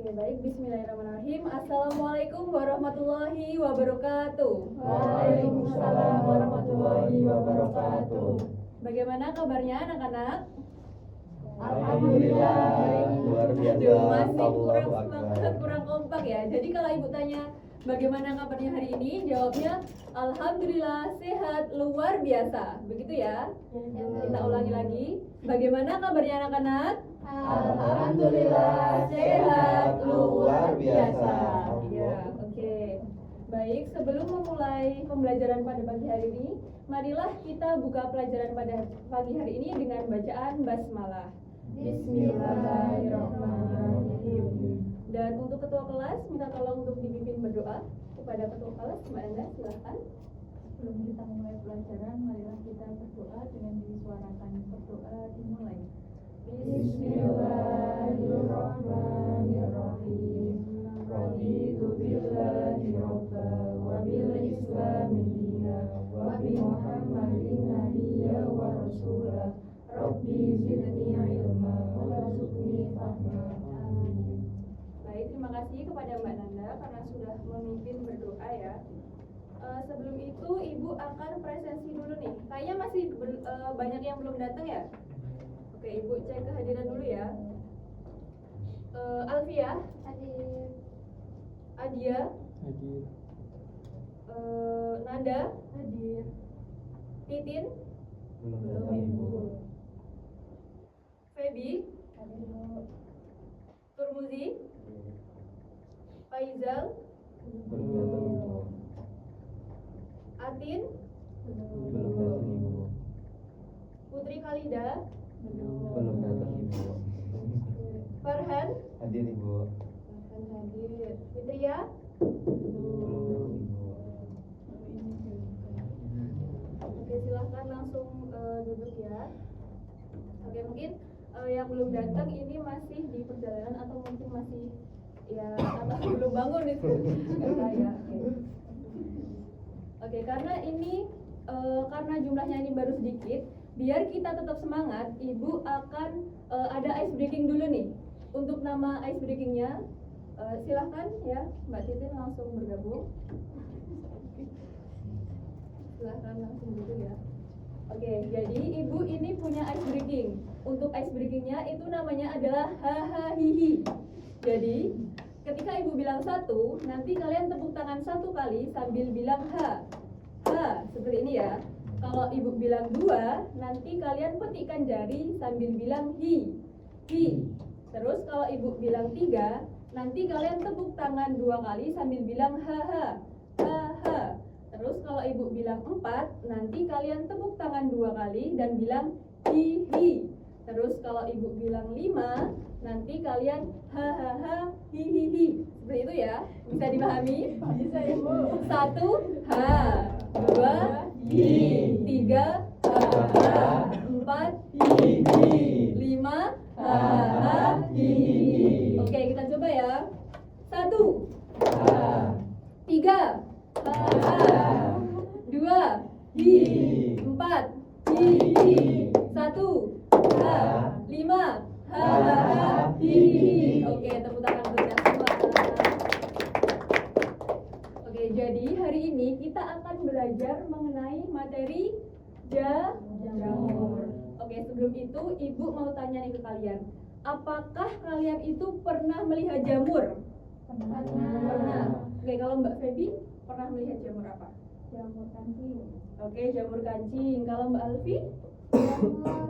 Oke, baik. Bismillahirrahmanirrahim. Assalamualaikum warahmatullahi wabarakatuh. Waalaikumsalam warahmatullahi wabarakatuh. Bagaimana kabarnya anak-anak? Alhamdulillah, luar biasa. Aduh, masih Allahu kurang Akbar. semangat, kurang kompak ya. Jadi kalau ibu tanya bagaimana kabarnya hari ini, jawabnya alhamdulillah sehat luar biasa. Begitu ya? Kita ulangi lagi. Bagaimana kabarnya anak-anak? Alhamdulillah sehat luar biasa. Ya, oke. Baik, sebelum memulai pembelajaran pada pagi hari ini, marilah kita buka pelajaran pada pagi hari ini dengan bacaan basmalah. Bismillahirrahmanirrahim. Dan untuk ketua kelas, minta tolong untuk dipimpin berdoa kepada ketua kelas. Mbak Anda, silahkan. Sebelum kita mulai pelajaran, marilah kita berdoa dengan disuarakan. Berdoa dimulai. Bismillahirrahmanirrahim. Raditu billahi rabba wa bil islami dina wa bi Muhammadin nabiyya wa rasula. Rabbi zidni ilma warzuqni fahma. Amin. Baik, terima kasih kepada Mbak Nanda karena sudah memimpin berdoa ya. Sebelum itu Ibu akan presensi dulu nih. Kayaknya masih banyak yang belum datang ya. Oke, Ibu cek kehadiran dulu ya. Alfia, Hadir. Adia, Hadir. Nanda, Hadir. Titin, Belum datang Ibu. Feby, Hadir. Turmuzi, Faizal, Belum datang Ibu. Atin, Belum datang Ibu. Putri Khalida, Belum datang Ibu. Farhan, Hadir Ibu. hadir, Fitria, Belum datang Ibu. Oke, silahkan langsung duduk ya. Oke, mungkin yang belum datang ini masih di perjalanan atau mungkin masih ya atau belum bangun itu. Nggak saya. Oke, karena ini karena jumlahnya ini baru sedikit, biar kita tetap semangat, Ibu akan ada ice breaking dulu nih. Untuk nama ice breakingnya, silahkan ya Mbak Titin langsung bergabung. Silahkan langsung dulu ya. Oke, jadi Ibu ini punya ice breaking. Untuk ice breakingnya itu namanya adalah hahahihi. Jadi ketika Ibu bilang satu, nanti kalian tepuk tangan satu kali sambil bilang ha. Ha, seperti ini ya. Kalau Ibu bilang dua, nanti kalian petikkan jari sambil bilang hi. Hi. Terus kalau Ibu bilang tiga, nanti kalian tepuk tangan dua kali sambil bilang ha ha. Ha ha. Terus kalau Ibu bilang 4, nanti kalian tepuk tangan 2 kali dan bilang hi hi. Terus kalau Ibu bilang 5, nanti kalian ha ha ha hi hi hi. Seperti itu ya. Bisa dipahami? Bisa Ibu. 1 ha, 2 hi, 3 ha ha, 4 hi hi, 5 ha ha hi hi. Oke, kita coba ya. 1 ha, 3 ha, 2 hi, 4 hi hi, 1 ha, 5 ha ha hi hi. Oke, tepuk tangan untuk kita semua. Oke, jadi hari ini kita akan belajar mengenai materi jamur. Oke, sebelum itu Ibu mau tanya nih ke kalian. Apakah kalian itu pernah melihat jamur? Pernah. Oke, kalau Mbak Feby pernah melihat jamur apa? Jamur kancing. Oke, jamur kancing. Kalau Mbak Alfi? Jamur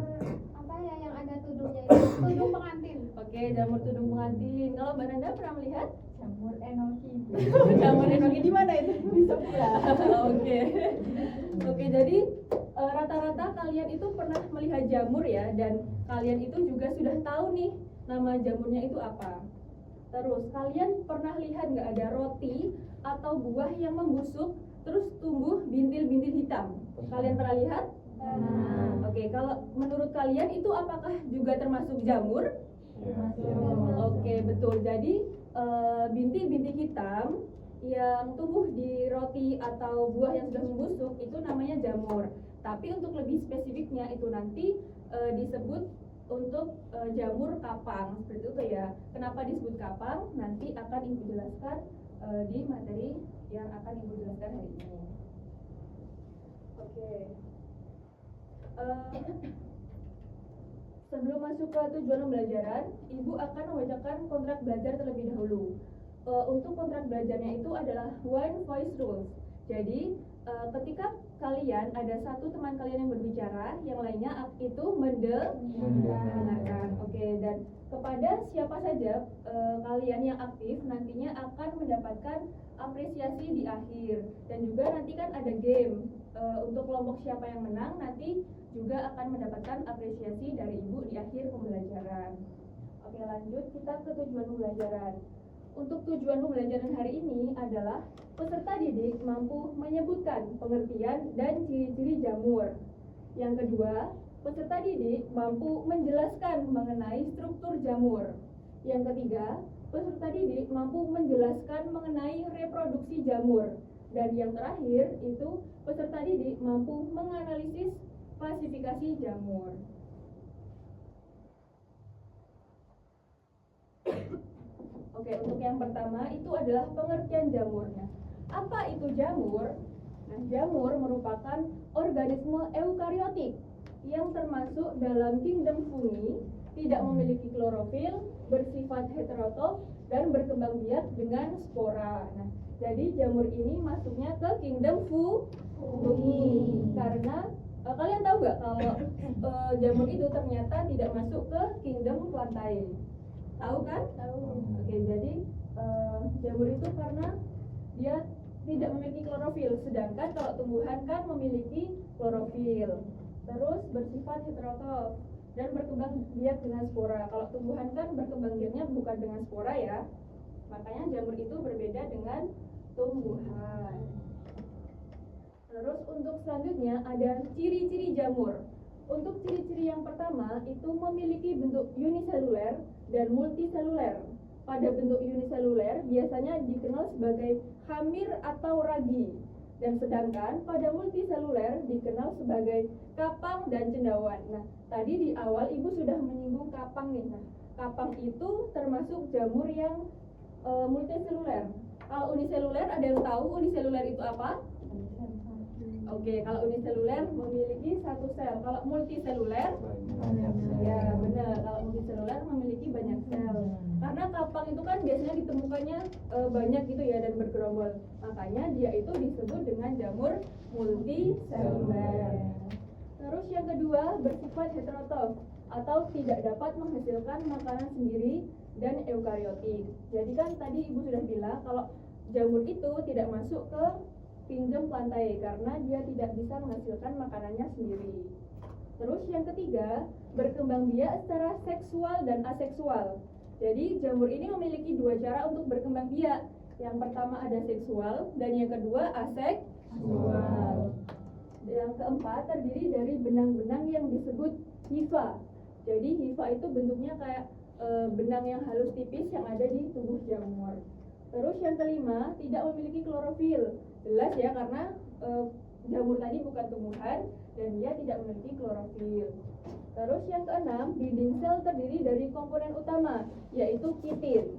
apa ya yang ada tudungnya itu? Tudung pengantin. Oke, jamur tudung pengantin. Kalau Mbak Nanda pernah melihat? Jamur enoki. Jamur enoki di mana itu? Di sebelah. Oke. Oke, jadi rata-rata kalian itu pernah melihat jamur ya, dan kalian itu juga sudah tahu nih nama jamurnya itu apa. Terus kalian pernah lihat nggak ada roti atau buah yang membusuk terus tumbuh bintil-bintil hitam? Kalian pernah lihat? Oke, kalau menurut kalian itu apakah juga termasuk jamur? Oke, betul. Jadi bintik-bintik hitam yang tumbuh di roti atau buah yang sudah membusuk itu namanya jamur. Tapi untuk lebih spesifiknya itu nanti disebut untuk jamur kapang seperti itu ya. Kenapa disebut kapang? Nanti akan Ibu jelaskan di materi yang akan Ibu jelaskan hari ini. Oke. Sebelum masuk ke tujuan pembelajaran, Ibu akan membacakan kontrak belajar terlebih dahulu. Untuk kontrak belajarnya itu adalah one voice rules. Jadi ketika kalian ada satu teman kalian yang berbicara, yang lainnya itu mendengarkan. Oke, dan kepada siapa saja kalian yang aktif nantinya akan mendapatkan apresiasi di akhir. Dan juga nanti kan ada game untuk kelompok siapa yang menang nanti juga akan mendapatkan apresiasi dari Ibu di akhir pembelajaran. Oke, lanjut kita ke tujuan pembelajaran. Untuk tujuan pembelajaran hari ini adalah peserta didik mampu menyebutkan pengertian dan ciri-ciri jamur. Yang kedua, peserta didik mampu menjelaskan mengenai struktur jamur. Yang ketiga, peserta didik mampu menjelaskan mengenai reproduksi jamur. Dan yang terakhir itu peserta didik mampu menganalisis klasifikasi jamur. Oke, untuk yang pertama itu adalah pengertian jamurnya. Apa itu jamur? Nah, jamur merupakan organisme eukariotik yang termasuk dalam kingdom fungi, tidak memiliki klorofil, bersifat heterotrof, dan berkembang biak dengan spora. Nah, jadi jamur ini masuknya ke kingdom fungi. Karena kalian tahu nggak kalau jamur itu ternyata tidak masuk ke kingdom plantae? Tahu kan? Tahu. Oke, jadi jamur itu karena dia tidak memiliki klorofil, sedangkan kalau tumbuhan kan memiliki klorofil. Terus bersifat heterotrof dan berkembang biak dengan spora. Kalau tumbuhan kan berkembang biaknya bukan dengan spora ya. Makanya jamur itu berbeda dengan tumbuhan. Terus untuk selanjutnya ada ciri-ciri jamur. Untuk ciri-ciri yang pertama itu memiliki bentuk uniseluler dan multiseluler. Pada bentuk uniseluler biasanya dikenal sebagai hamir atau ragi. Dan sedangkan pada multiseluler dikenal sebagai kapang dan cendawan. Nah, tadi di awal Ibu sudah menyinggung kapang nih. Nah, kapang itu termasuk jamur yang multiseluler. Kalau uniseluler ada yang tahu uniseluler itu apa? Oke, kalau uniseluler memiliki satu sel. Kalau multiseluler, ya benar. Kalau multiseluler memiliki banyak sel. Karena kapang itu kan biasanya ditemukannya banyak gitu ya dan bergerombol. Makanya dia itu disebut dengan jamur multiseluler. Terus yang kedua bersifat heterotrof atau tidak dapat menghasilkan makanan sendiri dan eukariotik. Jadi kan tadi Ibu sudah bilang kalau jamur itu tidak masuk ke kingdom plantae karena dia tidak bisa menghasilkan makanannya sendiri. Terus yang ketiga, berkembang biak secara seksual dan aseksual. Jadi jamur ini memiliki dua cara untuk berkembang biak. Yang pertama ada seksual dan yang kedua aseksual. Yang keempat terdiri dari benang-benang yang disebut hifa. Jadi hifa itu bentuknya kayak benang yang halus tipis yang ada di tubuh jamur. Terus yang kelima, tidak memiliki klorofil. Jelas ya karena jamur tadi bukan tumbuhan dan dia tidak memiliki klorofil. Terus yang keenam, dinding sel terdiri dari komponen utama, yaitu kitin.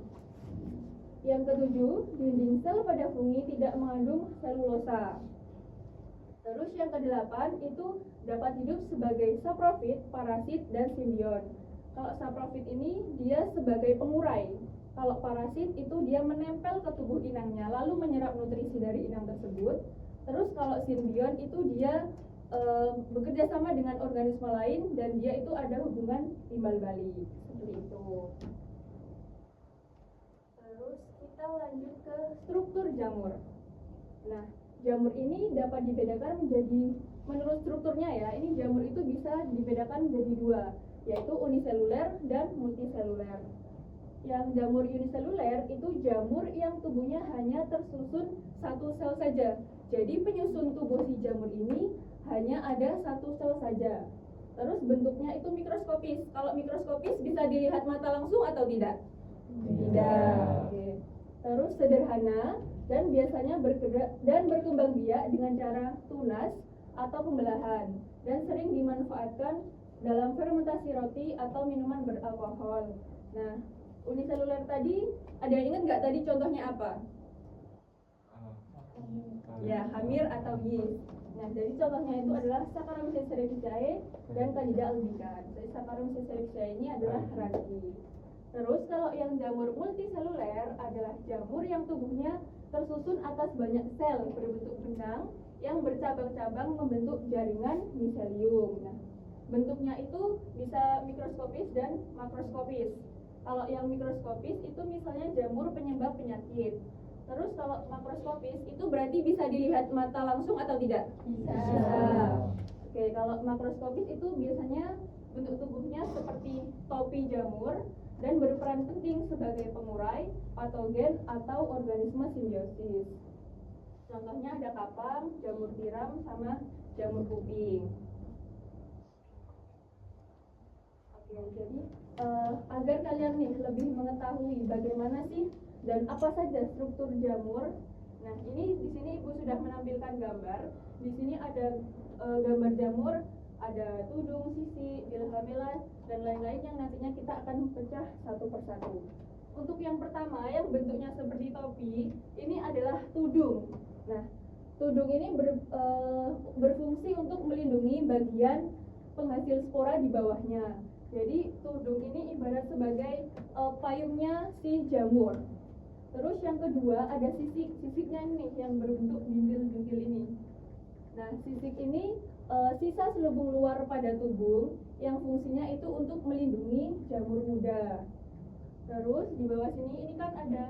Yang ketujuh, dinding sel pada fungi tidak mengandung selulosa. Terus yang kedelapan itu dapat hidup sebagai saprofit, parasit, dan simbion. Kalau saprofit ini dia sebagai pengurai. Kalau parasit itu dia menempel ke tubuh inangnya lalu menyerap nutrisi dari inang tersebut. Terus kalau simbion itu dia bekerja sama dengan organisme lain dan dia itu ada hubungan timbal balik seperti itu. Terus kita lanjut ke struktur jamur. Nah, jamur ini dapat dibedakan menjadi menurut strukturnya ya. Ini jamur itu bisa dibedakan menjadi dua, yaitu uniseluler dan multiseluler. Yang jamur uniseluler itu jamur yang tubuhnya hanya tersusun satu sel saja. Jadi penyusun tubuh si jamur ini hanya ada satu sel saja. Terus bentuknya itu mikroskopis. Kalau mikroskopis bisa dilihat mata langsung atau tidak? Tidak. Oke. Terus sederhana dan biasanya bergerak dan berkembang biak dengan cara tunas atau pembelahan dan sering dimanfaatkan dalam fermentasi roti atau minuman beralkohol. Nah, uniseluler tadi ada yang ingat nggak tadi contohnya apa? Ya, hamir atau yeast. Nah, jadi contohnya itu adalah Saccharomyces cerevisiae dan Candida albicans. Jadi Saccharomyces cerevisiae ini adalah ragi. Terus kalau yang jamur multiseluler adalah jamur yang tubuhnya tersusun atas banyak sel berbentuk benang yang bercabang-cabang membentuk jaringan miselium. Nah, bentuknya itu bisa mikroskopis dan makroskopis. Kalau yang mikroskopis itu misalnya jamur penyebab penyakit. Terus kalau makroskopis itu berarti bisa dilihat mata langsung atau tidak? Bisa. Oke, kalau makroskopis itu biasanya bentuk tubuhnya seperti topi jamur dan berperan penting sebagai pengurai, patogen, atau organisme simbiosis. Contohnya ada kapang, jamur tiram, sama jamur kuping. Oke, jadi agar kalian nih lebih mengetahui bagaimana sih dan apa saja struktur jamur. Nah, ini di sini Ibu sudah menampilkan gambar. Di sini ada gambar jamur, ada tudung, sisi, bilhamela, dan lain-lain yang nantinya kita akan pecah satu persatu. Untuk yang pertama yang bentuknya seperti topi, ini adalah tudung. Nah, tudung ini berfungsi untuk melindungi bagian penghasil spora di bawahnya. Jadi tudung ini ibarat sebagai payungnya si jamur. Terus yang kedua ada sisik. Sisiknya ini yang berbentuk bintil-bintil ini. Nah, sisik ini sisa selubung luar pada tubung yang fungsinya itu untuk melindungi jamur muda. Terus di bawah sini ini kan ada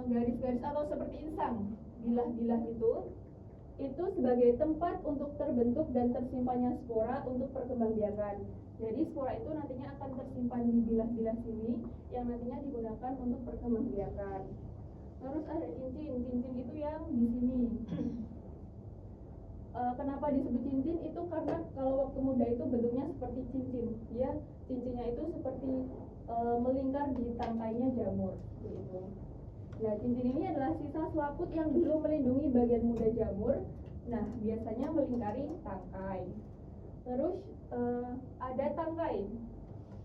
garis-garis atau seperti insang, bilah-bilah itu sebagai tempat untuk terbentuk dan tersimpannya spora untuk perkembangbiakan. Jadi spora itu nantinya akan tersimpan di bilah-bilah sini yang nantinya digunakan untuk perkembangbiakan. Terus ada cincin. Cincin itu yang di sini. Kenapa disebut cincin? Itu karena kalau waktu muda itu bentuknya seperti cincin. Ya, cincinnya itu seperti melingkar di tangkainya jamur gitu. Nah, cincin ini adalah sisa selaput yang dulu melindungi bagian muda jamur. Nah, biasanya melingkari tangkai. Terus ada tangkai.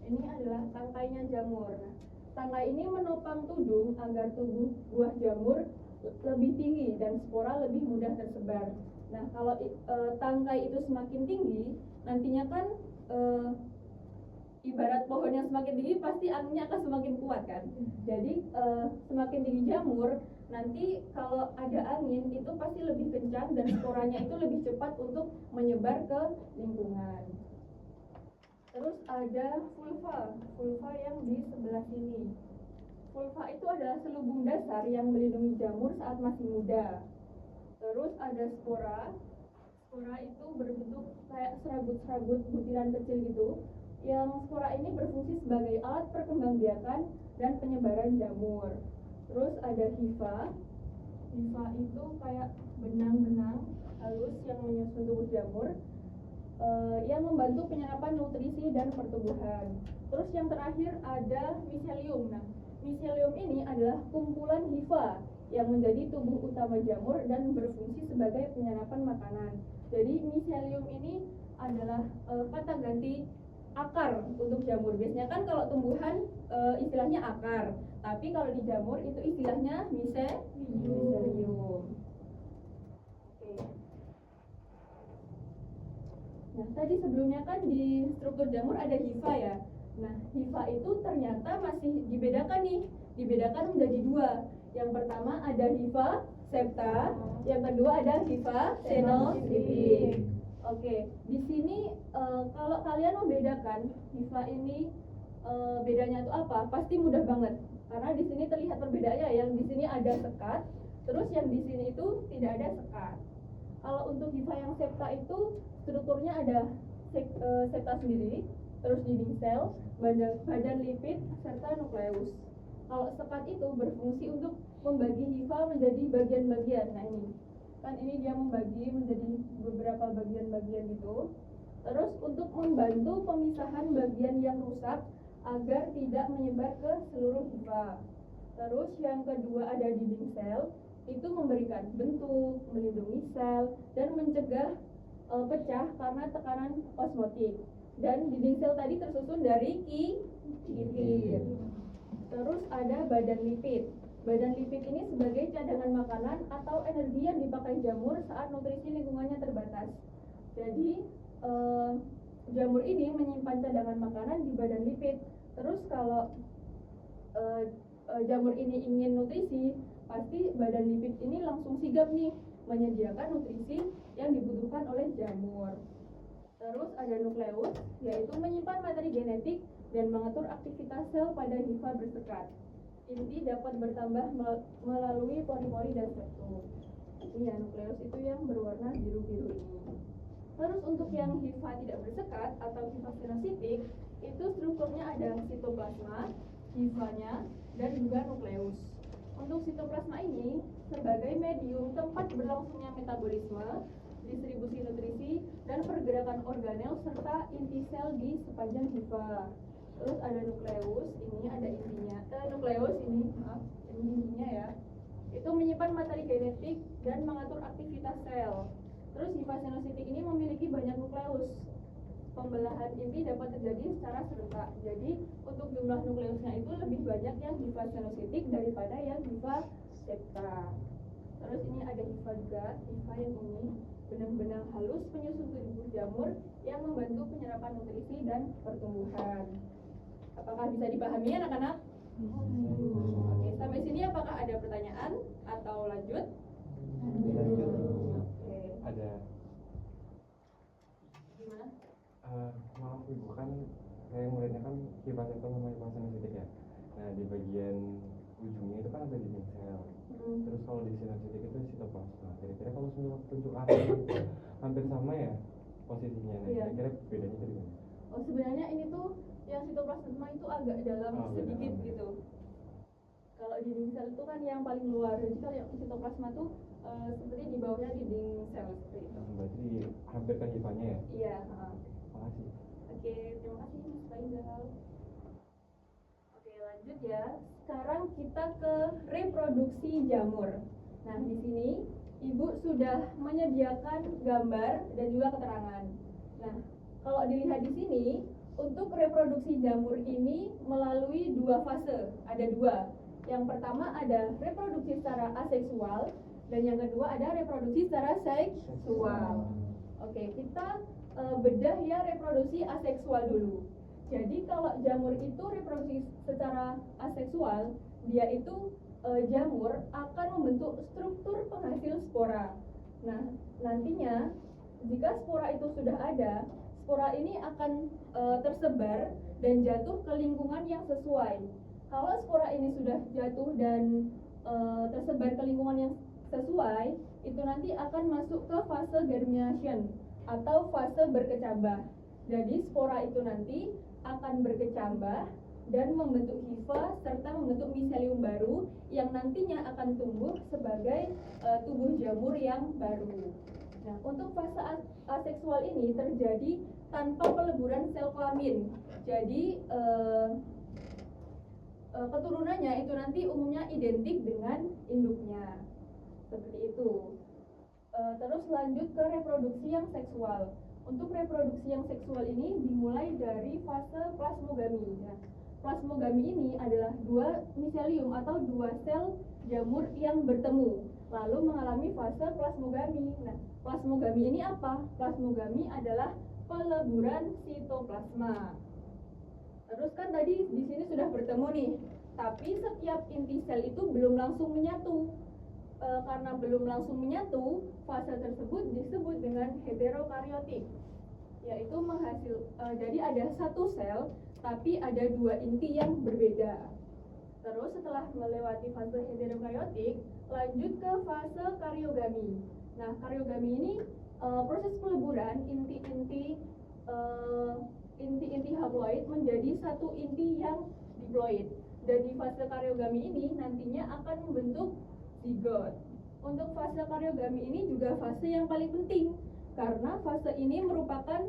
Ini adalah tangkainya jamur. Nah, tangkai ini menopang tudung agar tubuh buah jamur lebih tinggi dan spora lebih mudah tersebar. Nah, kalau tangkai itu semakin tinggi, nantinya kan ibarat pohon yang semakin tinggi pasti anginnya akan semakin kuat kan. Jadi semakin tinggi jamur, nanti kalau ada angin itu pasti lebih kencang dan sporanya itu lebih cepat untuk menyebar ke lingkungan. Terus ada vulva yang di sebelah sini. Vulva itu adalah selubung dasar yang melindungi jamur saat masih muda. Terus ada spora. Spora itu berbentuk kayak serabut-serabut butiran kecil gitu. Yang spora ini berfungsi sebagai alat perkembangbiakan dan penyebaran jamur. Terus ada hifa. Hifa itu kayak benang-benang halus yang menyusun tubuh jamur, yang membantu penyerapan nutrisi dan pertumbuhan. Terus yang terakhir ada miselium. Nah, miselium ini adalah kumpulan hifa yang menjadi tubuh utama jamur dan berfungsi sebagai penyerapan makanan. Jadi miselium ini adalah kata ganti akar untuk jamur. Biasanya kan kalau tumbuhan istilahnya akar, tapi kalau di jamur itu istilahnya miselium. Oke. Nah, tadi sebelumnya kan di struktur jamur ada hifa ya. Nah, hifa itu ternyata masih dibedakan menjadi dua. Yang pertama ada hifa septa, yang kedua ada hifa xenostripping. Oke, di sini kalau kalian membedakan hifa ini bedanya itu apa? Pasti mudah banget. Karena di sini terlihat perbedaannya, yang di sini ada sekat, terus yang di sini itu tidak ada sekat. Kalau untuk hifa yang septa itu strukturnya ada septa sendiri, terus dinding sel, badan lipid, serta nukleus. Kalau sekat itu berfungsi untuk membagi hifa menjadi bagian-bagian. Nah ini dia membagi menjadi beberapa bagian-bagian gitu. Terus untuk membantu pemisahan bagian yang rusak agar tidak menyebar ke seluruh hifa. Terus yang kedua ada dinding sel, itu memberikan bentuk, melindungi sel, dan mencegah pecah karena tekanan osmotik. dan dinding sel tadi tersusun dari lipid. Terus ada badan lipid. Badan lipid ini sebagai cadangan makanan atau energi yang dipakai jamur saat nutrisi lingkungannya terbatas. Jadi jamur ini menyimpan cadangan makanan di badan lipid. Terus kalau jamur ini ingin nutrisi, pasti badan lipid ini langsung sigap nih menyediakan nutrisi yang dibutuhkan oleh jamur. Terus ada nukleus, yaitu menyimpan materi genetik dan mengatur aktivitas sel pada hifa bersekat. Inti dapat bertambah melalui pori-pori dan septum. Ini ya, nukleus itu yang berwarna biru-biru ini. Terus untuk yang hifa tidak bersekat atau hifa senositik, itu strukturnya ada sitoplasma, hifanya, dan juga nukleus. Untuk sitoplasma ini sebagai medium tempat berlangsungnya metabolisme, distribusi nutrisi, dan pergerakan organel serta inti sel di sepanjang hifa. Terus ada nukleus, ini ada intinya. Nukleus ini, maaf, ini intinya ya. Itu menyimpan materi genetik dan mengatur aktivitas sel. Terus hifa senositik ini memiliki banyak nukleus. Pembelahan inti dapat terjadi secara serentak. Jadi untuk jumlah nukleusnya itu lebih banyak yang hifa senositik daripada yang hifa septa. Terus ini ada hifa juga, hifa yang ini benang-benang halus penyusun tubuh jamur yang membantu penyerapan nutrisi dan pertumbuhan. Apakah bisa dipahami anak-anak? Oke, sampai sini apakah ada pertanyaan atau lanjut? Lanjut. Oke. Ada. Gimana? Maaf ibu, kan saya muridnya kan hifa septa sama hifa senositik ya. Nah di bagian ujungnya itu kan ada dinding sel. Terus kalau di senositik itu sitoplasma. Kira-kira kalau semua tunjuk arah itu hampir sama ya posisinya. Nah, Iya. kira-kira bedanya itu di mana? Oh, sebenarnya ini tuh yang sitoplasma itu agak dalam sedikit dalam. gitu. Kalau dinding sel itu kan yang paling luar. Jadi kalau yang sitoplasma tuh seperti di bawahnya dinding sel seperti itu. Berarti hampir kan hifanya ya? Iya. Makasih. Oke, terima kasih Mas Faizal. Oke, lanjut ya. Sekarang kita ke reproduksi jamur. Nah, di sini Ibu sudah menyediakan gambar dan juga keterangan. Nah, kalau dilihat di sini, untuk reproduksi jamur ini melalui dua fase. Ada dua. Yang pertama ada reproduksi secara aseksual dan yang kedua ada reproduksi secara seksual. Oke, kita bedah ya reproduksi aseksual dulu. Jadi kalau jamur itu reproduksi secara aseksual, dia itu jamur akan membentuk struktur penghasil spora. Nah, nantinya jika spora itu sudah ada, spora ini akan tersebar dan jatuh ke lingkungan yang sesuai. Kalau spora ini sudah jatuh dan tersebar ke lingkungan yang sesuai, itu nanti akan masuk ke fase germination atau fase berkecambah. Jadi spora itu nanti akan berkecambah dan membentuk hifa serta membentuk miselium baru yang nantinya akan tumbuh sebagai tubuh jamur yang baru. Nah, untuk fase aseksual ini terjadi tanpa peleburan sel kelamin. Jadi keturunannya itu nanti umumnya identik dengan induknya. Seperti itu. Terus lanjut ke reproduksi yang seksual. Untuk reproduksi yang seksual ini dimulai dari fase plasmogami. Nah, plasmogami ini adalah dua miselium atau dua sel jamur yang bertemu lalu mengalami fase plasmogami. Nah, plasmogami ini apa? Plasmogami adalah peleburan sitoplasma. Terus kan tadi di sini sudah bertemu nih, tapi setiap inti sel itu belum langsung menyatu. Karena belum langsung menyatu, fase tersebut disebut dengan heterokaryotik, yaitu jadi ada satu sel tapi ada dua inti yang berbeda. Terus setelah melewati fase heterokaryotik, lanjut ke fase karyogami. Nah, karyogami ini proses peleburan inti-inti haploid menjadi satu inti yang diploid. Dan di fase karyogami ini nantinya akan membentuk zigot. Untuk fase karyogami ini juga fase yang paling penting karena fase ini merupakan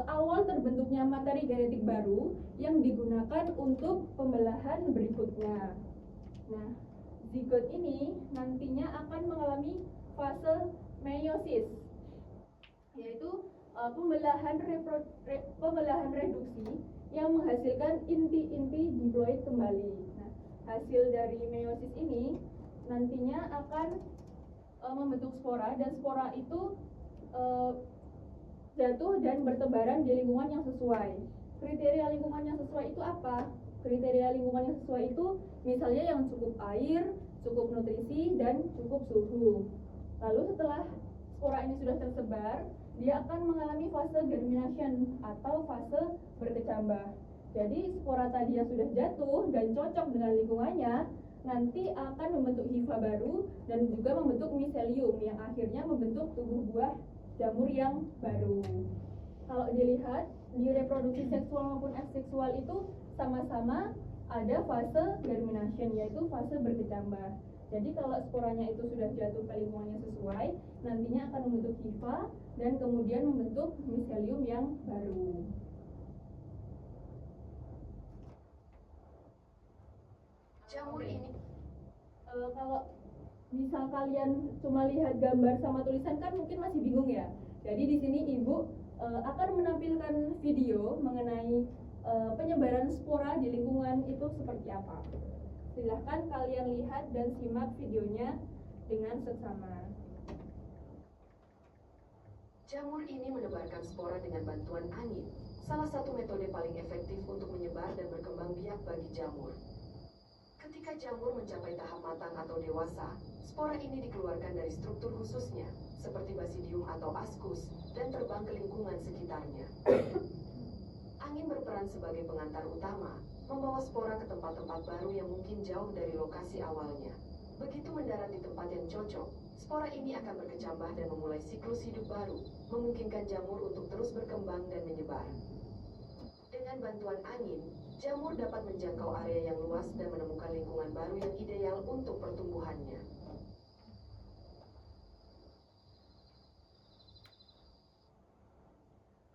awal terbentuknya materi genetik baru yang digunakan untuk pembelahan berikutnya. Nah, zigot ini nantinya akan mengalami fase meiosis, yaitu pembelahan reduksi yang menghasilkan inti-inti diploid kembali. Nah, hasil dari meiosis ini nantinya akan membentuk spora, dan spora itu jatuh dan bertebaran di lingkungan yang sesuai. Kriteria lingkungan yang sesuai itu apa? Kriteria lingkungan yang sesuai itu misalnya yang cukup air, cukup nutrisi, dan cukup suhu. Lalu setelah spora ini sudah tersebar, dia akan mengalami fase germination atau fase berkecambah. Jadi spora tadi yang sudah jatuh dan cocok dengan lingkungannya nanti akan membentuk hifa baru dan juga membentuk miselium yang akhirnya membentuk tubuh buah jamur yang baru. Kalau dilihat di reproduksi seksual maupun aseksual itu sama-sama ada fase germination, yaitu fase berkecambah. Jadi kalau sporanya itu sudah jatuh ke lingkungannya sesuai, nantinya akan membentuk hifa dan kemudian membentuk miselium yang baru. Jamur ini Kalau misal kalian cuma lihat gambar sama tulisan kan mungkin masih bingung ya. Jadi di sini Ibu akan menampilkan video mengenai penyebaran spora di lingkungan itu seperti apa. Silahkan kalian lihat dan simak videonya dengan seksama. Jamur ini menebarkan spora dengan bantuan angin, salah satu metode paling efektif untuk menyebar dan berkembang biak bagi jamur. Ketika jamur mencapai tahap matang atau dewasa, spora ini dikeluarkan dari struktur khususnya, seperti basidium atau ascus, dan terbang ke lingkungan sekitarnya. Angin berperan sebagai pengantar utama, membawa spora ke tempat-tempat baru yang mungkin jauh dari lokasi awalnya. Begitu mendarat di tempat yang cocok, spora ini akan berkecambah dan memulai siklus hidup baru, memungkinkan jamur untuk terus berkembang dan menyebar. Dengan bantuan angin, jamur dapat menjangkau area yang luas dan menemukan lingkungan baru yang ideal untuk pertumbuhannya.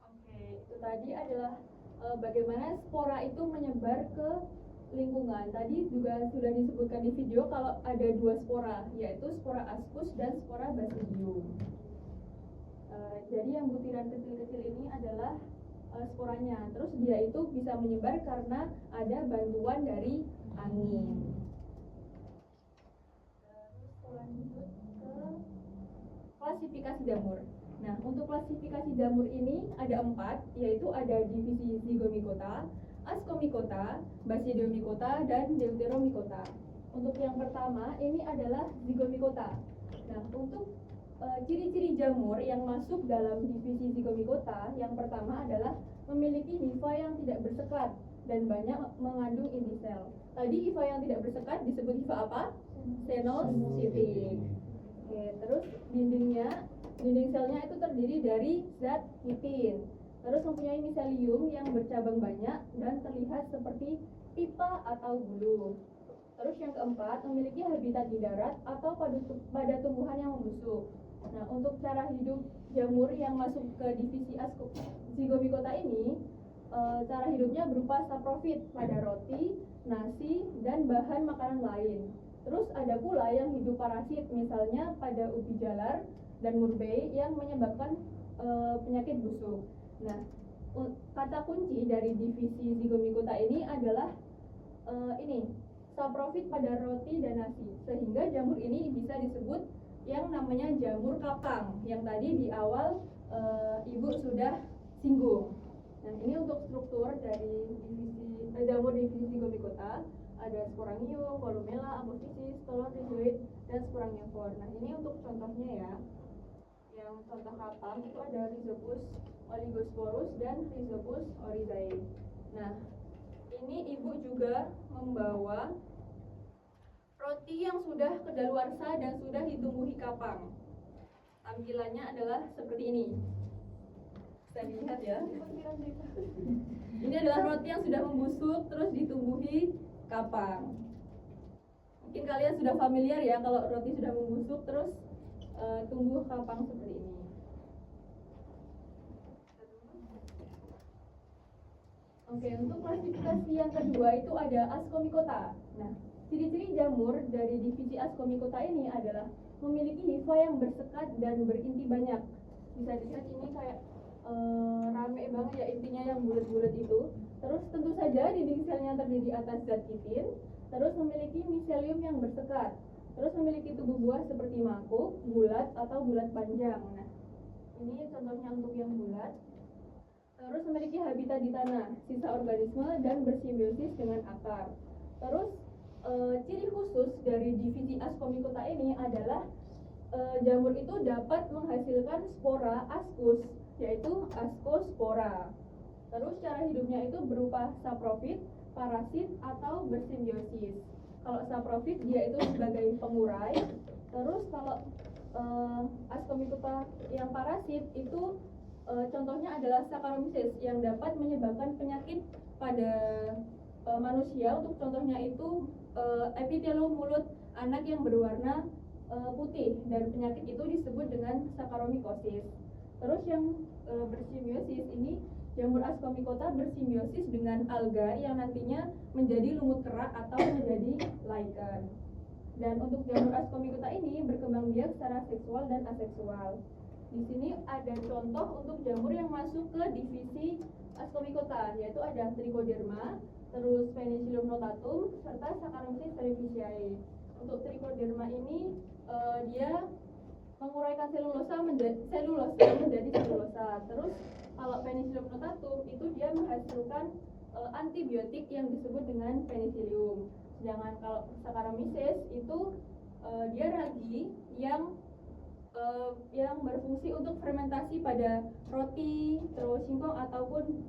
Oke, itu tadi adalah bagaimana spora itu menyebar ke lingkungan. Tadi juga sudah disebutkan di video kalau ada dua spora, yaitu spora ascus dan spora basidium. Jadi yang butiran kecil-kecil ini adalah sporanya. Terus dia itu bisa menyebar karena ada bantuan dari angin. Terus lanjut ke klasifikasi jamur. Nah, untuk klasifikasi jamur ini ada 4, yaitu ada divisi Zygomicota, Ascomycota, Basidiomycota, dan Deuteromycota. Untuk yang pertama, ini adalah Zygomicota. Nah, untuk ciri-ciri jamur yang masuk dalam divisi Zygomicota, yang pertama adalah memiliki hifa yang tidak bersekat dan banyak mengandung inti sel. Tadi hifa yang tidak bersekat disebut hifa apa? Xenocytic. Oke, terus dinding selnya itu terdiri dari zat kitin. Terus mempunyai miselium yang bercabang banyak dan terlihat seperti pipa atau bulu. Terus yang keempat, memiliki habitat di darat atau pada tumbuhan yang membusuk. Nah, untuk cara hidup jamur yang masuk ke divisi Zygomicota ini, cara hidupnya berupa saprofit pada roti, nasi, dan bahan makanan lain. Terus ada pula yang hidup parasit, misalnya pada ubi jalar dan murbei yang menyebabkan penyakit busuk. Nah, kata kunci dari divisi Zygomicota ini adalah saprofit pada roti dan nasi, sehingga jamur ini bisa disebut yang namanya jamur kapang, yang tadi di awal Ibu sudah singgung. Nah, ini untuk struktur dari jamur divisi Zygomicota. Ada sporangium, volumella, apophysis, telur rhizoid, dan sporangiophore. Nah, ini untuk contohnya ya. Yang contoh kapang itu ada Rhizopus oligosporus dan Rhizopus oryzae. Nah, ini Ibu juga membawa roti yang sudah kedaluarsa dan sudah ditumbuhi kapang. Tampilannya adalah seperti ini. Bisa dilihat ya. Ini adalah roti yang sudah membusuk terus ditumbuhi kapang. Mungkin kalian sudah familiar ya kalau roti sudah membusuk terus tumbuh kapang seperti ini. Oke, untuk klasifikasi yang kedua itu ada Ascomycota. Nah, ciri-ciri jamur dari divisi Ascomycota ini adalah memiliki hifa yang bersekat dan berinti banyak. Bisa dilihat ini kayak rame banget ya, intinya yang bulat-bulat itu. Terus tentu saja dinding selnya terdiri atas zat kitin, terus memiliki miselium yang bersekat, terus memiliki tubuh buah seperti mangkuk, bulat atau bulat panjang. Nah, ini contohnya untuk yang bulat. Terus memiliki habitat di tanah, sisa organisme, dan bersimbiosis dengan akar. Terus ciri khusus dari divisi Ascomycota ini adalah jamur itu dapat menghasilkan spora ascus, yaitu ascospora. Terus cara hidupnya itu berupa saprofit, parasit, atau bersimbiosis. Kalau saprofit dia itu sebagai pengurai. Terus kalau Ascomycota yang parasit itu contohnya adalah Saccharomyces yang dapat menyebabkan penyakit pada manusia. Untuk contohnya itu epitelium mulut anak yang berwarna putih, dan penyakit itu disebut dengan Saccharomycosis. Terus yang bersimbiosis ini, jamur Ascomycota bersimbiosis dengan alga yang nantinya menjadi lumut kerak atau menjadi lichen. Dan untuk jamur Ascomycota ini berkembang biak secara seksual dan aseksual. Di sini ada contoh untuk jamur yang masuk ke divisi Ascomycota, yaitu ada Trichoderma, terus Penicillium notatum, serta Saccharomyces cerevisiae. Untuk Trichoderma ini dia menguraikan selulosa menjadi selulosa. Terus kalau Penicillium notatum itu dia menghasilkan antibiotik yang disebut dengan penicillium. Sedangkan kalau Saccharomyces itu dia ragi yang berfungsi untuk fermentasi pada roti, terus singkong ataupun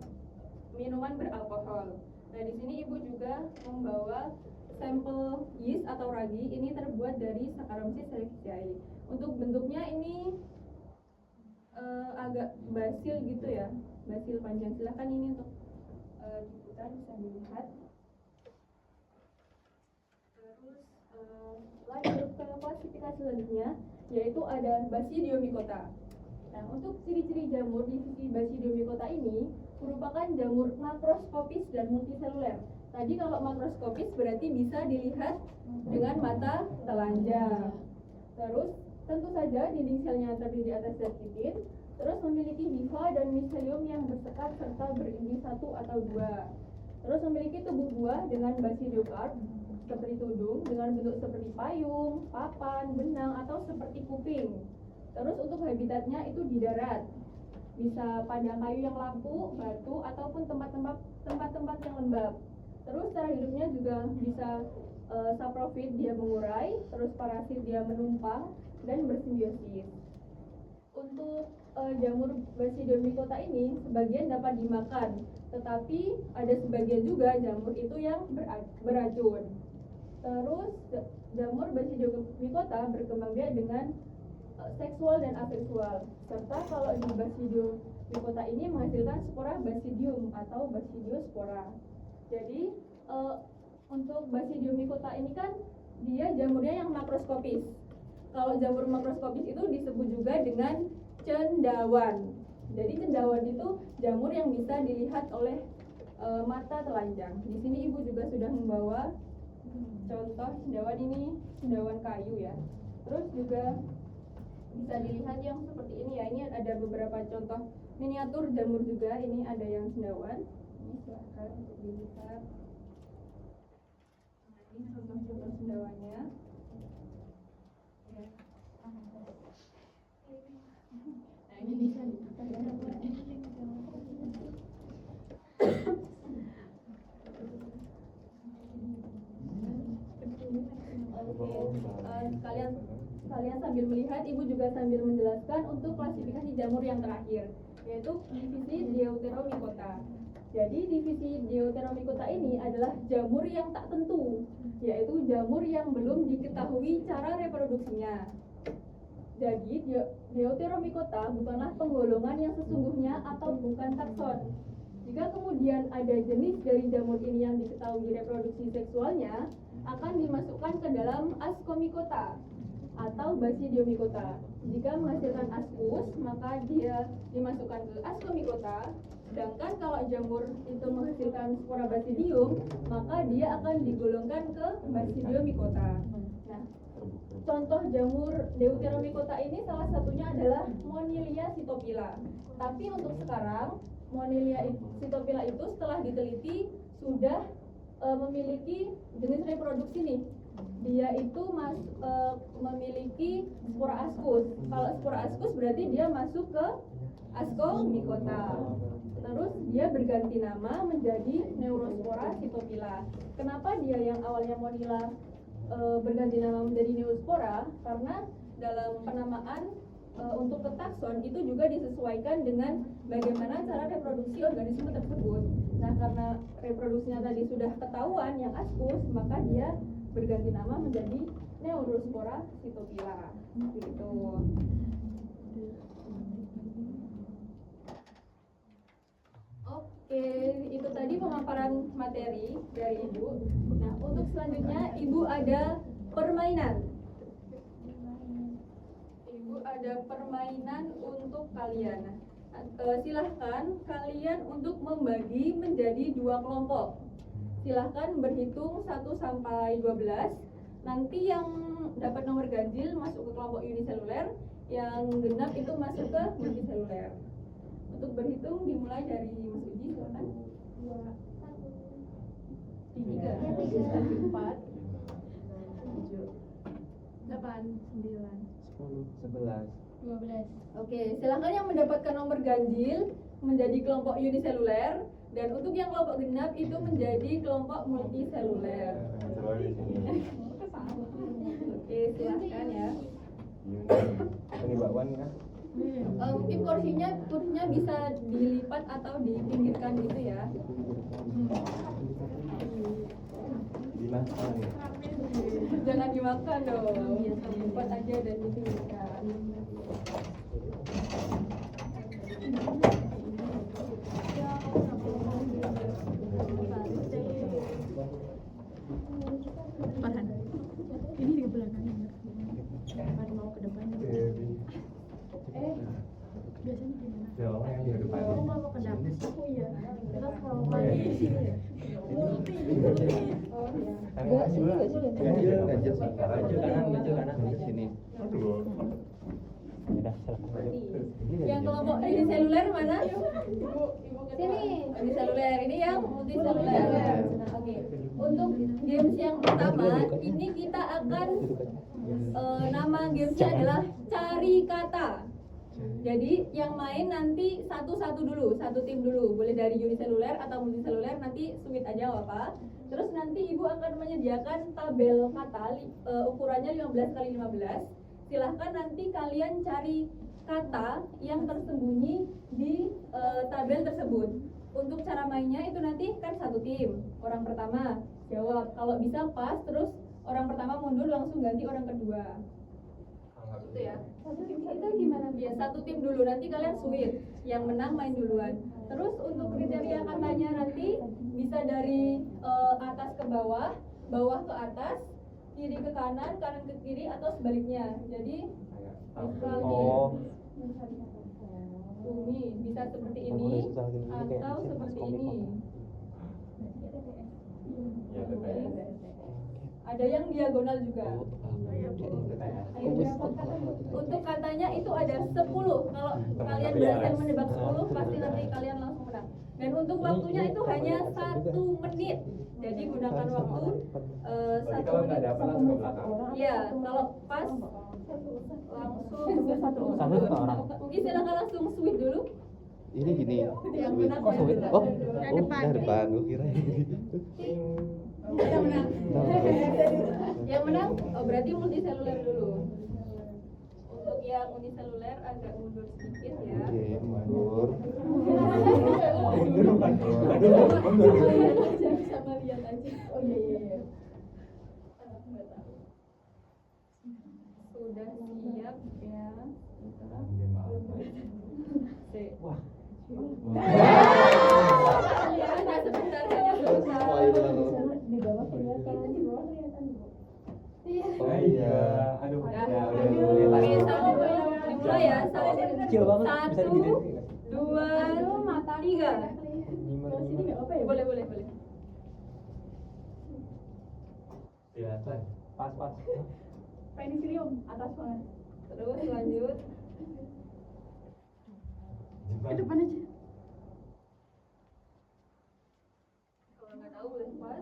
minuman beralkohol. Nah, di sini Ibu juga membawa sampel yeast atau ragi, ini terbuat dari Saccharomyces cerevisiae. Untuk bentuknya ini agak basil gitu ya, basil panjang. Silahkan ini untuk diputar, bisa dilihat. Terus lanjut ke klasifikasi selanjutnya, yaitu ada Basidiomycota. Nah, untuk ciri-ciri jamur divisi Basidiomycota ini merupakan jamur makroskopis dan multiseluler. Tadi kalau makroskopis berarti bisa dilihat dengan mata telanjang. Terus tentu saja dinding selnya terdiri atas zat kitin, terus memiliki hifa dan miselium yang bersekat serta berindi 1 atau 2. Terus memiliki tubuh buah dengan basidiokarp seperti tudung dengan bentuk seperti payung, papan, benang, atau seperti kuping. Terus untuk habitatnya itu di darat, bisa pada kayu yang lapuk, batu, ataupun tempat-tempat yang lembab. Terus cara hidupnya juga bisa saprofit, dia mengurai, terus parasit dia menumpang, dan bersimbiosis. Untuk jamur Basidiomycota ini sebagian dapat dimakan, tetapi ada sebagian juga jamur itu yang beracun. Terus jamur Basidiomycota berkembang biak dengan seksual dan aseksual, serta kalau di Basidiomycota ini menghasilkan spora basidium atau basidiospora. Jadi untuk Basidiomycota ini kan dia jamurnya yang makroskopis. Kalau jamur makroskopis itu disebut juga dengan cendawan. Jadi cendawan itu jamur yang bisa dilihat oleh mata telanjang. Di sini Ibu juga sudah membawa contoh cendawan, ini cendawan kayu ya. Terus juga bisa dilihat yang seperti ini ya. Ini ada beberapa contoh miniatur jamur juga. Ini ada yang cendawan. Ini silahkan untuk dilihat. Nah, ini contoh-contoh cendawannya. Ya. Nah, ini bisa dilihat. Kalian sambil melihat, Ibu juga sambil menjelaskan untuk klasifikasi jamur yang terakhir, yaitu divisi Deuteromycota. Jadi divisi Deuteromycota ini adalah jamur yang tak tentu, yaitu jamur yang belum diketahui cara reproduksinya. Jadi Deuteromycota bukanlah penggolongan yang sesungguhnya atau bukan takson. Jika kemudian ada jenis dari jamur ini yang diketahui reproduksi seksualnya, akan dimasukkan ke dalam Ascomycota atau Basidiomycota. Jika menghasilkan ascus, maka dia dimasukkan ke Ascomycota. Sedangkan kalau jamur itu menghasilkan spora basidium, maka dia akan digolongkan ke Basidiomycota. Nah, contoh jamur Deuteromycota ini salah satunya adalah Monilia sitopila. Tapi untuk sekarang Monilia sitopila itu setelah diteliti sudah memiliki jenis reproduksi nih. Dia itu memiliki spora ascus. Kalau spora ascus berarti dia masuk ke Ascomycota. Terus dia berganti nama menjadi Neurospora sitopila. Kenapa dia yang awalnya Monila berganti nama menjadi Neurospora? Karena dalam penamaan untuk ke takson itu juga disesuaikan dengan bagaimana cara reproduksi organisme tersebut. Nah, karena reproduksinya tadi sudah ketahuan yang ascus, maka dia berganti nama menjadi Neurospora sitopila. Gitu. Oke, itu tadi pemaparan materi dari Ibu. Nah, untuk selanjutnya Ibu ada permainan. Ibu ada permainan untuk kalian. Silahkan kalian untuk membagi menjadi 2 kelompok. Silahkan berhitung 1 sampai 12. Nanti yang dapat nomor ganjil masuk ke kelompok uniseluler, yang genap itu masuk ke multiseluler. Untuk berhitung dimulai dari Mas Uji, silakan. 2, 1, 3, 4, 7, 8, 9, 10, 11. 12. Oke, silakan yang mendapatkan nomor ganjil menjadi kelompok uniseluler, dan untuk yang kelompok genap itu menjadi kelompok multiseluler. Oke, silakan ya. Ini bakwan kan? Mungkin kursinya bisa dilipat atau dipinggirkan gitu ya. Dimakan. Jangan dimakan dong. Dilipat aja dan dipinggirkan. Farhan. Ini di belakangnya. Farhan mau ke depan. Biasanya gimana? Jawa yang di depan. Mau ke dapur. Oh iya. Terus kalau Ganjil kanan. Sini. Udah, Yang kelompok uniseluler mana? Sini. Uniseluler, ini yang multiseluler. Oke. Untuk games yang pertama, ini kita akan nama gamesnya adalah cari kata. Jadi yang main nanti satu-satu dulu, satu tim dulu. Boleh dari uniseluler atau multiseluler, nanti switch aja apa. Terus nanti ibu akan menyediakan tabel kata ukurannya 15x15. Silahkan nanti kalian cari kata yang tersembunyi di tabel tersebut. Untuk cara mainnya itu nanti kan satu tim. Orang pertama jawab, kalau bisa pas, terus orang pertama mundur langsung ganti orang kedua. Gitu ya. Itu gimana? Ya, satu tim dulu, nanti kalian switch. Yang menang main duluan. Terus untuk kriteria katanya nanti bisa dari atas ke bawah, bawah ke atas, kiri ke kanan, kanan ke kiri, atau sebaliknya. Jadi ini bisa seperti ini atau seperti ini. Ya, betul. Ada yang diagonal juga. Untuk katanya itu ada 10. Kalau kalian berhasil menebak 10, pasti nanti kalian langsung menang. Dan untuk waktunya itu hanya 1 menit. Jadi gunakan waktu 1 kalau nggak menit. dapat langsung ke belakang. Iya, kalau pas langsung satu orang. Mungkin silakan langsung switch dulu. Ini gini. Yang menang Oh, yang udah depan. Gue kira. yang menang. Yang menang, oh berarti multiseluler dulu. Untuk yang uniseluler agak mundur sedikit ya. Oke, mundur. Sama lihat aja. Oh iya. Sudah siap ya. Wah. Hanya sebentar, hanya sebentar. Di bawah kelihatan. Di bawah kelihatan. Oh iya. Aduh. Ya, Ya, oke, dimulai ya. Kecil banget, bisa 1, diginiin. 2, 3. Boleh. Kelihatan. Pas. Penicillium atas banget. Terus lanjut. Ke depan aja. Kalau nggak tahu boleh pas.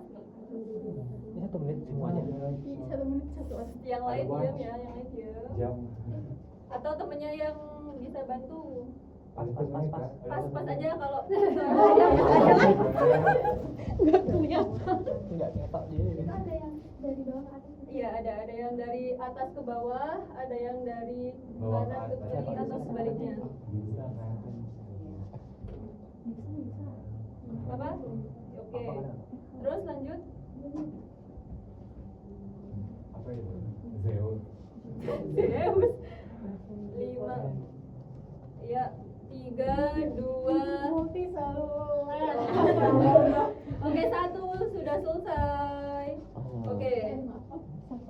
Ini 1 menit semuanya. 1 menit 1 orang. Yang lain diam ya, yang lain diam. Jam. Atau temennya yang bisa bantu. Pas. Pas aja kalau Enggak nyetak dia. Itu ada yang dari bawah ke atas. iya ada yang dari atas ke bawah, ada yang dari Bawah ke kanan ke atas. kiri atau sebaliknya. Bisa kan? Apa? Oke. Terus lanjut. Apa itu? Zeus. Zeus. 5. Iya, 3, 2. Multiseluler. Oke, 1 sudah selesai. Oke.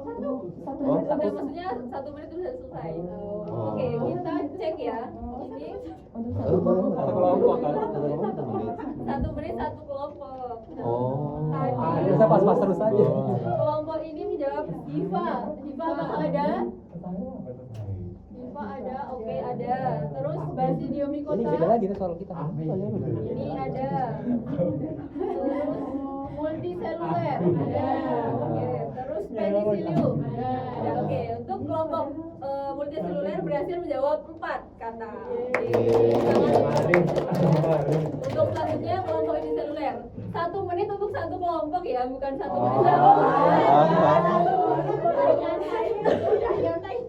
Oh, Udah maksudnya 1 menit sudah selesai. Oke, kita cek ya. Ini Satu kelompok kan? Satu kelompok 1 menit. 1 menit 1 kelompok. Oh. Tadi Bisa pas-pas terus aja. kelompok ini menjawab Diva. Diva apakah ada? Diva ada, oke ada. Terus Basidiomycota. Ini beda lagi nih soal kita. Ini ada. Terus multiseluler ada. Oke. Terus penicillium ada. Oke. Untuk kelompok multiseluler berhasil menjawab 4 kata. Untuk selanjutnya kelompok uniseluler. 1 menit untuk 1 kelompok ya, bukan 1 menit 1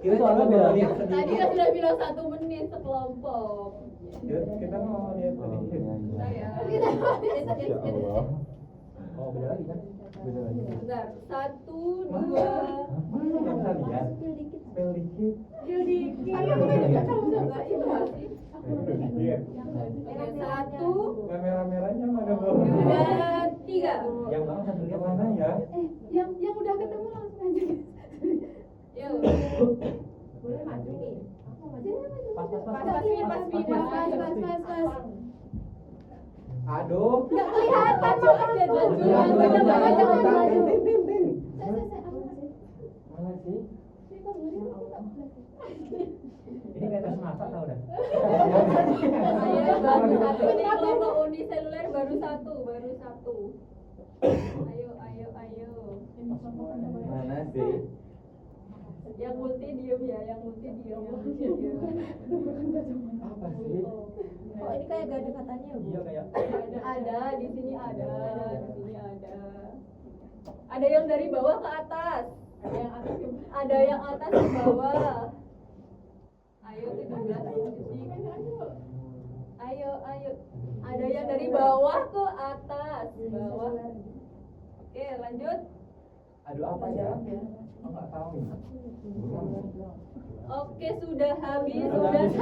Itu soalnya beda lagi. Tadi kan sudah bilang 1 menit sekelompok. Kita mau lihat tadi. Saya. Masya Allah. Oh, beda lagi kan? Beda lagi. Bentar. 1, 2. Nggak bisa lihat. Spell dikit. Enggak itu masih. Dikit. Oke, 1, Yang merah-merahnya mana belum? 2, 3. Yang bang satu lihat mana ya? Yang udah ketemu langsung aja. Yuk. Boleh maju nih. Aku mau maju. Pas. Aduh. Enggak kelihatan makanya maju. Mana sih? Ini kayak tes masak tau dah. Saya baru 1 nih, kelompok uniseluler baru 1. Ayo. Mana sih? Yang multi diem ya, yang multi diem. Apa sih? Oh ini kayak gak ada katanya ya, Bu? Iya kayak. Ada, di sini ada. Ada yang dari bawah ke atas. Ada yang atas ke bawah. Ayo 17 detik. Ayo. Ada yang dari bawah ke atas. Bawah. Oke, lanjut. Aduh apa ya? Oh, nggak tahu nih. Oke, sudah habis, sudah 1.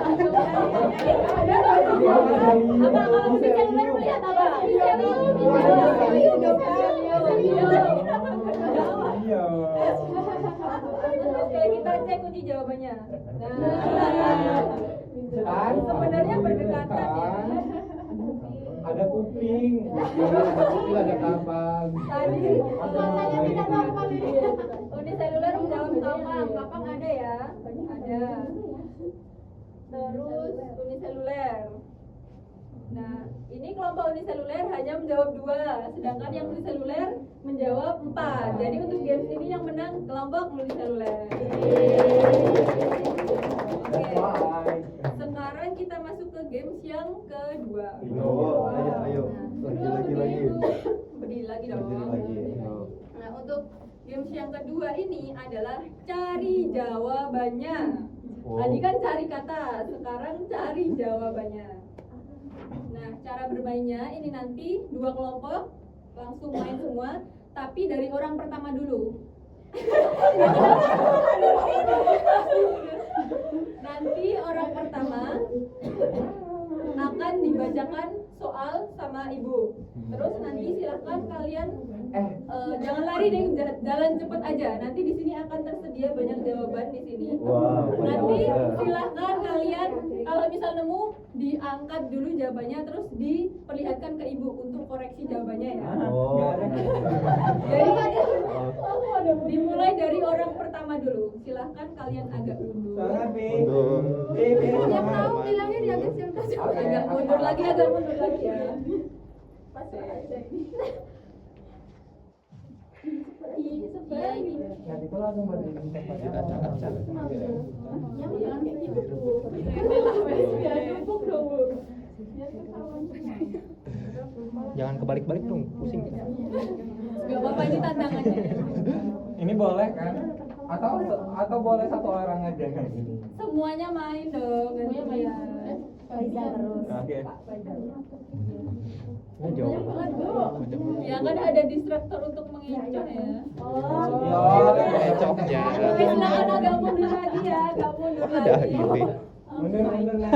Apa kalau bisa melihat apa? Iya. Oke, kita cek kunci jawabannya. Nah, Kan? sebenarnya berdekatan ya. Ada kuping. Ada kapan? Tadi Matanya tidak normal ini. uniseluler menjawab kapang ada ya? Ada. Terus uniseluler. Nah, ini kelompok uniseluler hanya menjawab 2, sedangkan yang multiseluler menjawab 4. Jadi untuk games ini yang menang kelompok multiseluler. Oke. Sekarang kita masuk ke games yang kedua. Ayo. Lagi. Berdiri lagi dong. Nah, untuk games yang kedua ini adalah cari jawabannya. Tadi kan cari kata, sekarang cari jawabannya. Nah, cara bermainnya ini nanti 2 kelompok langsung main semua, tapi dari orang pertama dulu. Nanti orang pertama akan dibacakan soal sama ibu. Terus nanti silahkan kalian jangan lari deh, jalan cepet aja. Nanti di sini akan tersedia banyak jawaban di sini. Wow, Nanti banyak. silahkan kalian kalau misal nemu diangkat dulu jawabannya, terus diperlihatkan ke ibu untuk koreksi jawabannya ya. Oh. Jadi dimulai dari orang pertama dulu. Silahkan kalian agak mundur. Mundur. Yang tahu bilangnya di agak silahkan agak mundur lagi ya. Pas aja ini. Iya ini. Nanti itu langsung berdiri di tempat yang Jangan kayak gitu. Tumpuk dong, Bu. Jangan kebalik-balik dong, pusing. Gak apa-apa, ini tantangannya. Ini boleh kan? Atau boleh satu orang aja kan ini? Semuanya main dong, gantian. Oke. Ini jauh. Ya kan ada distraktor untuk mengecoh ya. Cocoknya. Oke, silakan agak mundur lagi ya, agak mundur Ada lagi. ide. Mundur Nanda.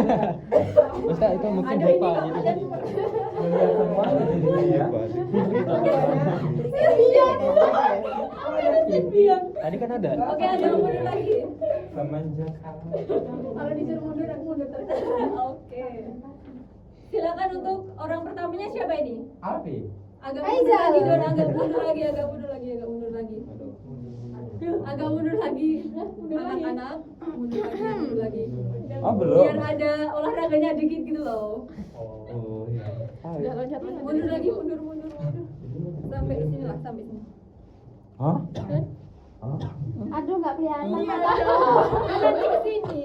Bisa itu mungkin Ada ini Deva kok, gitu. ada Melihat semua jadi ya. Tadi kan ada. Oke, agak mundur lagi. Semenjak Kalau disuruh mundur, aku mundur terus. Oke. Silakan untuk orang pertamanya siapa ini? Alfi. Agak mundur lagi, Don. Agak mundur lagi. Agak mundur lagi. Anak-anak, mundur lagi. Oh, belum. Biar ada olahraganya dikit gitu loh. Oh iya. Mundur lagi, mundur. Sampai sini lah, sampai sini. Hah? Aduh, nggak kelihatan. Nanti ke sini.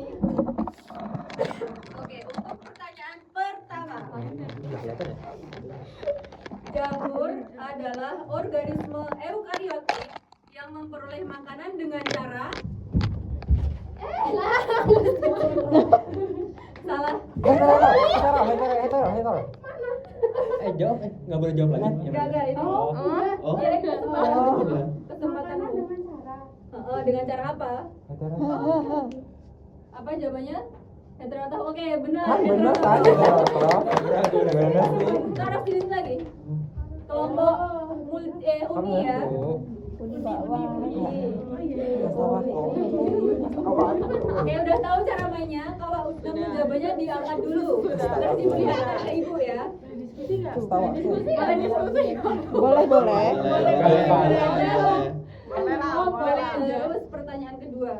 Oke, untuk pertanyaan pertama. Nggak kelihatan ya? Jamur adalah organisme eukariotik yang memperoleh makanan dengan cara salah. Jawab. Nggak boleh jawab lagi. Gagal ini. Oh. Ya, kesempatan. Udah. Kesempatan. Dengan cara apa? Apa jawabannya? Heterotrof. Oke, benar. bener kan? Taruh di sini lagi. Kelompok uni ya. Oke, udah tahu cara mainnya. Kalau udah jawabannya diangkat dulu. Terus diperlihatkan ke ibu ya. Boleh diskusi. Boleh. Terus pertanyaan kedua.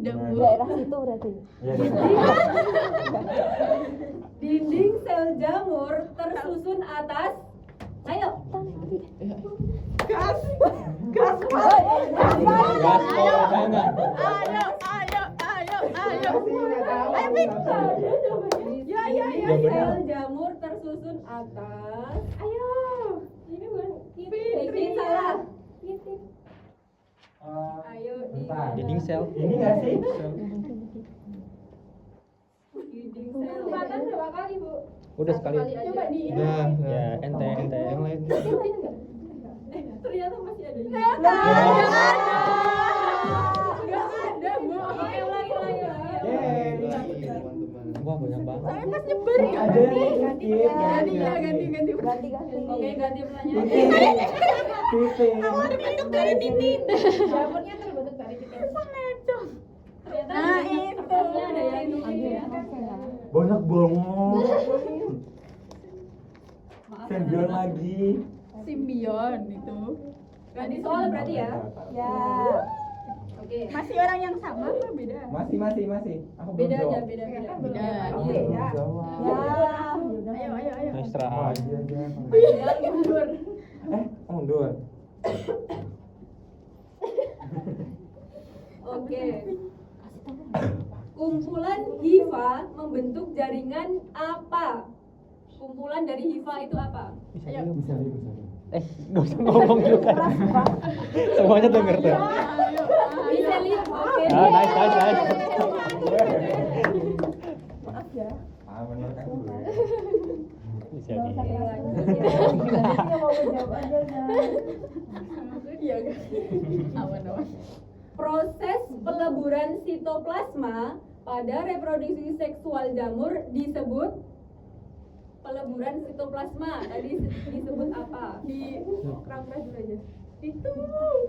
Daerah situ berarti. Dinding sel jamur tersusun atas. Ayo. Gas jangan. Dinding sel jamur tersusun atas. Ayo. Ini bukan Fitri salah. Ayo Dinding sel. Ini nggak sih? Dinding sel. Kesempatan berapa kali, Bu? Udah sekali. Coba di Nah, ya ente yang lain. Ternyata masih ada. Nggak ada, Bu. Oke, ulangi. Wah, banyak banget. Ada yang Ganti. Oke, ganti pertanyaan. Titik. Dari titik. Jamurnya terbentuk dari titik. Ternyata itu ada yang ini ya. Banyak banget. Maaf. Sembilan lagi. Simbion itu. Ganti soal berarti ya. Ya. Oke. Masih orang yang sama apa beda? Masih. Aku belum Beda aja, jawab. beda. Beda. Aku Iya. belum jawab. Ayo. Ekstra. Ya, mundur. Mundur. Oke. Kumpulan hifa membentuk jaringan apa? Kumpulan dari hifa itu apa? Bisa. Nggak usah ngomong juga. Semuanya denger tuh. Bisa lihat. Oke. Nice. Maaf ya. Bener kan gue. Bisa Oke, nih. lanjut ya. Iya kan? Awan. Proses peleburan sitoplasma pada reproduksi seksual jamur disebut peleburan sitoplasma. Tadi disebut apa? Di kerang-kerang dulu aja. Itu.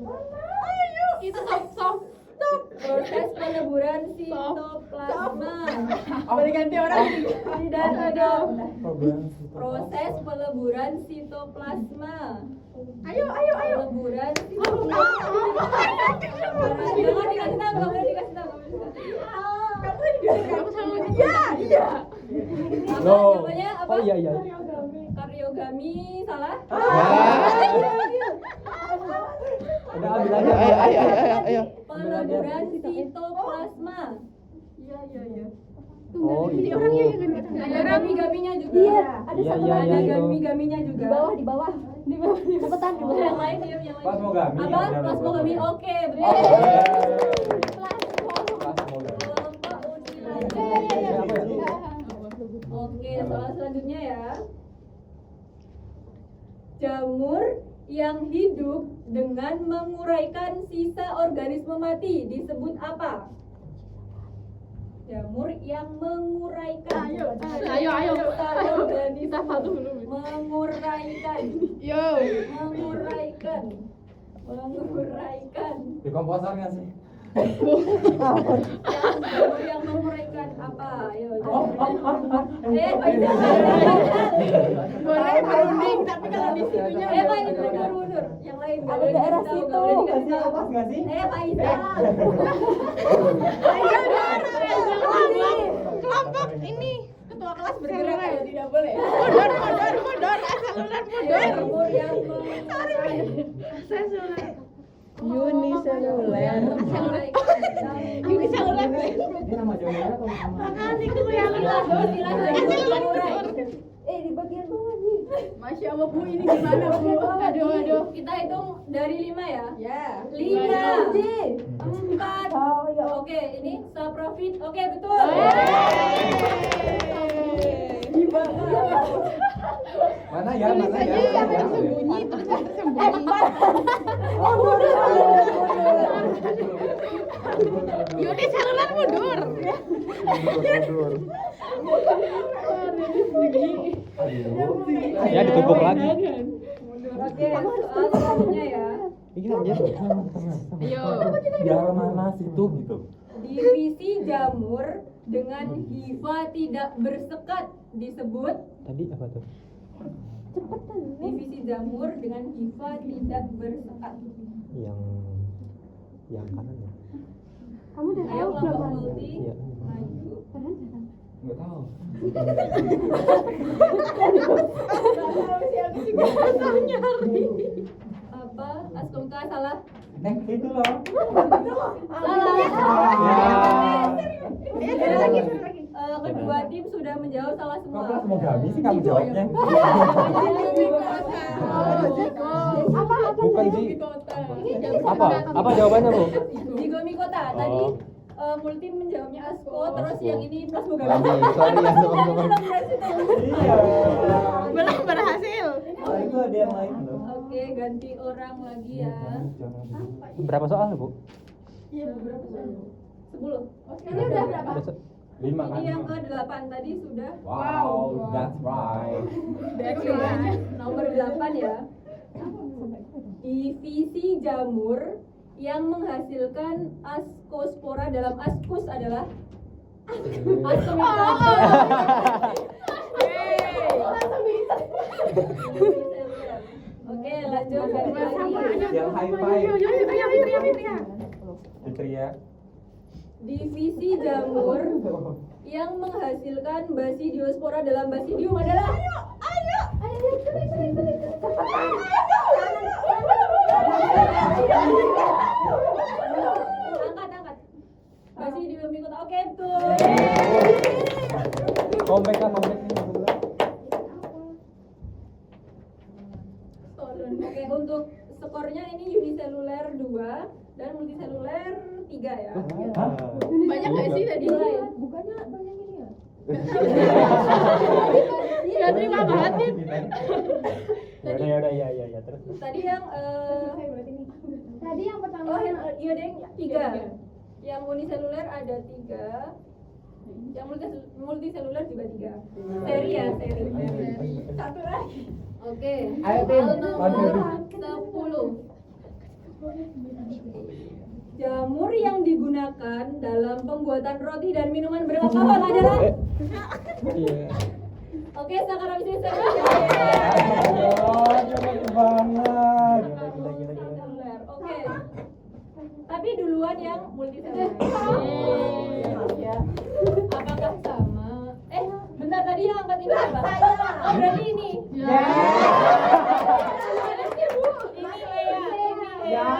Ayo. Itu stop. Proses peleburan sitoplasma. Boleh ganti orang? Tidak. Proses peleburan sitoplasma. Ayo. Pelemburan. Jangan dikasih tahu, nggak boleh dikasih tahu. Iya. Apa Loh. jawabannya apa? Oh iya. Karyogami salah. Udah ambil aja. Ayo. Pelemburan sitoplasma. Oh itu. Ada gami-gaminya juga. Iya, ada Iya, satu iya, ada iya, gami-gaminya juga. di bawah. Cepetan di bawah. Yang lain dia yang lain. Plasmogami. Apa? Plasmogami. Oke, betul. Oke, soal selanjutnya ya. Jamur yang hidup dengan menguraikan sisa organisme mati disebut apa? Jamur yang menguraikan Ayo. sisa organisme menguraikan Dekomposer nggak sih? jamur yang menguraikan apa? Ayo, Boleh berunding, tapi kalau di situnya Pak Ida, mundur. Yang lain nggak Ada boleh daerah dikasih tahu, situ. nggak boleh dikasih tahu. Nggak sih? Pak Ida. kelompok ini ketua kelas Bergerak ya, tidak boleh. mundur Jamur yang menguraikan. Uniseluler. Uniseluler. Ini nama jawabannya atau nama? Makasih ku yang Di bagian bawah nih. Masya Allah Bu, ini gimana Bu? Aduh. Kita hitung dari 5 ya. Ya. 5, 4. Oke, ini saprofit. Oke, betul. Mana ya? Tersembunyi, terus tersembunyi. Uniseluler mundur. Ya ditumpuk lagi. Oke, soal selanjutnya ya. Ini anjir. Ayo. Di arah mana situ gitu? Divisi jamur dengan hifa tidak bersekat disebut Tadi apa tuh? divisi jamur dengan hifa tidak bersekat. Yang kanan ya. Kamu udah Ayo kelompok multi Iya. maju. Nggak tahu. Apa? Askumka salah? Itu loh. Salah. lagi. Kedua tim sudah menjawab salah semua. Kok plasmogami sih kamu jawabnya? Apa? Bukan sih. Apa jawabannya, Bu? Zigomikota. Tadi multi menjawabnya asko, terus yang ini plasmogami. Sorry ya, teman-teman. Iya. Belum berhasil. Oh, itu ada yang lain loh. Oke, ganti orang lagi ya. Berapa soal, Bu? Iya, berapa soal? 10. Ini udah berapa? Ada 5 kan? Ini yang ke-8 tadi sudah. Wow, that's right. Nomor 8 ya. Divisi jamur yang menghasilkan askospora dalam askus adalah askomikota. Oke, lanjut ganti lagi. Yang high five. Fitria. Divisi jamur yang menghasilkan basidiospora dalam basidium adalah angkat. Basidium mikota. Oke, betul. comeback nih. Oke, untuk skornya ini uniseluler 2 dan multiseluler 3 ya. Banyak nggak sih tadi? Bukannya banyak ini ya? Nggak terima banget nih. Yaudah, ya terus. Tadi yang Tadi yang pertama. oh yang iya deh 3. Yang uniseluler ada 3. Yang multiseluler juga 3. Seri ya, seri. Satu lagi. Oke. Ayo, Tim. Soal nomor Lanjut. 10. Jamur yang digunakan dalam pembuatan roti dan minuman beralkohol adalah Iya. Oke, Saccharomyces Oh, cepet banget. Gila. Tapi duluan yang multiseluler. Ya. Apakah sama? Bentar, tadi yang angkat ini apa? Oh, berarti ini. Ya. Ini Lea, ini Lea.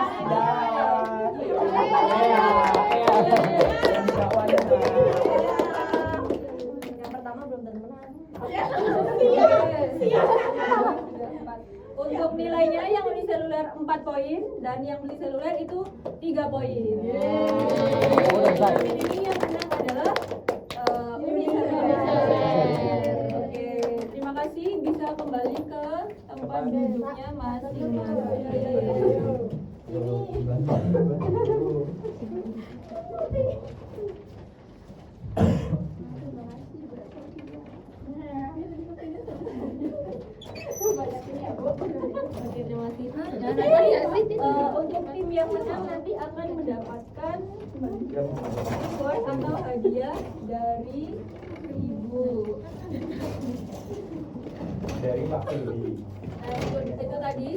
Yang pertama belum tentu menang. Untuk nilainya yang uniseluler 4 poin dan yang multiseluler itu 3 poin. Ini yang menang adalah uniseluler. Oke, terima kasih, bisa kembali ke tempat duduknya masing-masing. Oke, terima kasih. Nah, nanti untuk tim yang menang nanti akan mendapatkan reward atau hadiah dari Ibu. Dari Pak Fili. Nah, itu tadi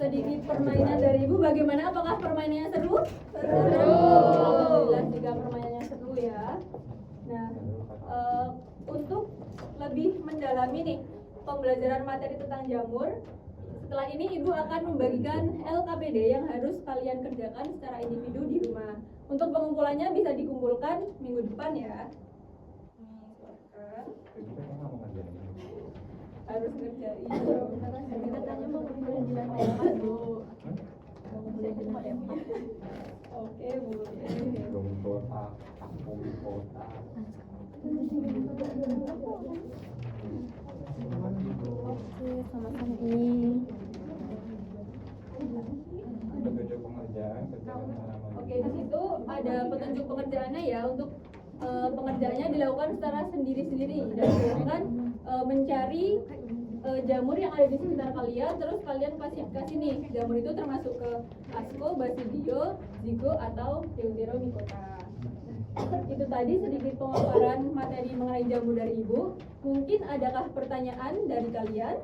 sedikit permainan dari Ibu. Bagaimana? Apakah permainannya seru? Seru. Alhamdulillah jika permainannya seru ya. Nah, untuk lebih mendalami nih pembelajaran materi tentang jamur, setelah ini Ibu akan membagikan LKPD yang harus kalian kerjakan secara individu di rumah. Untuk pengumpulannya bisa dikumpulkan minggu depan ya. Harus kerjain. Katanya mau ngumpulin di lantai 4 dulu. Oke, boleh. Kota, kampung kota. Oke, sama-sama ini. Petunjuk pengerjaan kerjaan halaman. Oke, di situ ada petunjuk pengerjaannya ya. Untuk pengerjaannya dilakukan secara sendiri-sendiri dan dilakukan mencari jamur yang ada di sekitar kalian, terus kalian klasifikasi nih jamur itu termasuk ke Asco, Basidio, Zigo atau Deuteromycota. Itu tadi sedikit pemaparan materi mengenai jamur dari Ibu. Mungkin adakah pertanyaan dari kalian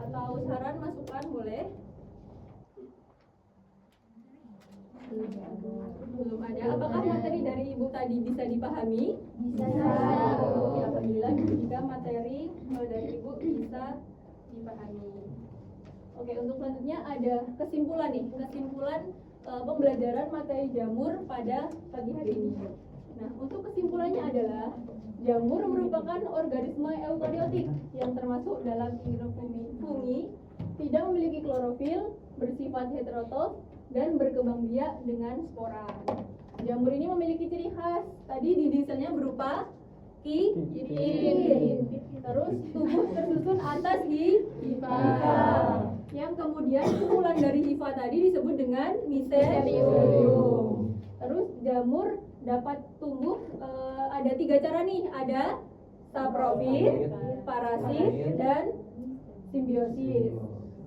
atau saran masukan boleh? Belum ada. Apakah materi dari Ibu tadi bisa dipahami? Bisa. Oke, alhamdulillah jika materi dari Ibu bisa dipahami. Oke, untuk selanjutnya ada kesimpulan nih. Kesimpulan pembelajaran materi jamur pada pagi hari ini. Nah, untuk kesimpulannya adalah jamur merupakan organisme eukariotik yang termasuk dalam fungi, tidak memiliki klorofil, bersifat heterotrof, dan berkembang biak dengan spora. Jamur ini memiliki ciri khas. Tadi di desainnya berupa kitin. Terus tubuh tersusun atas hifa. Yang kemudian kumpulan dari hifa tadi disebut dengan miselium. Terus jamur dapat tumbuh ada 3 cara nih. Ada saprofit, parasit, dan simbiosis.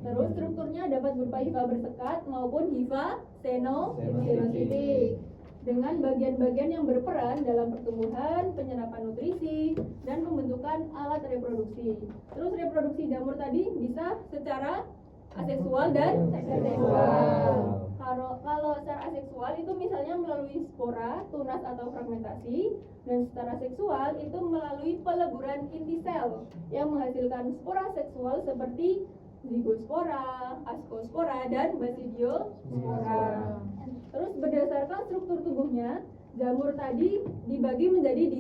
Terus strukturnya dapat berupa hifa bersekat maupun hifa senositik dengan bagian-bagian yang berperan dalam pertumbuhan, penyerapan nutrisi, dan pembentukan alat reproduksi. Terus reproduksi jamur tadi bisa secara aseksual dan seksual. Kalau secara aseksual itu misalnya melalui spora, tunas atau fragmentasi, dan secara seksual itu melalui peleburan inti sel yang menghasilkan spora seksual seperti zigospora, ascospora, dan basidiospora. Terus berdasarkan struktur tubuhnya, jamur tadi dibagi menjadi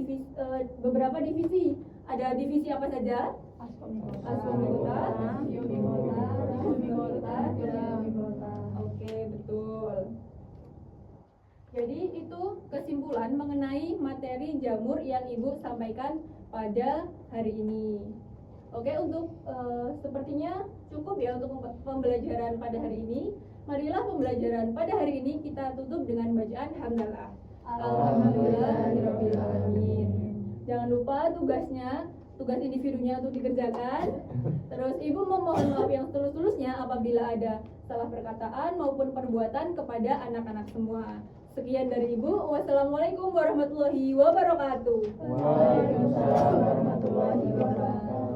beberapa divisi. Ada divisi apa saja? Ascomycota, Biomycota, Biomycota. Oke, betul. Jadi itu kesimpulan mengenai materi jamur yang Ibu sampaikan pada hari ini. Oke, untuk sepertinya cukup ya untuk pembelajaran pada hari ini. Marilah pembelajaran pada hari ini kita tutup dengan bacaan hamdalah. Alhamdulillahirabbil alamin. Jangan lupa tugas individunya untuk dikerjakan. Terus Ibu memohon maaf yang setulus-tulusnya apabila ada salah perkataan maupun perbuatan kepada anak-anak semua. Sekian dari Ibu. Wassalamualaikum warahmatullahi wabarakatuh. Waalaikumsalam warahmatullahi wabarakatuh.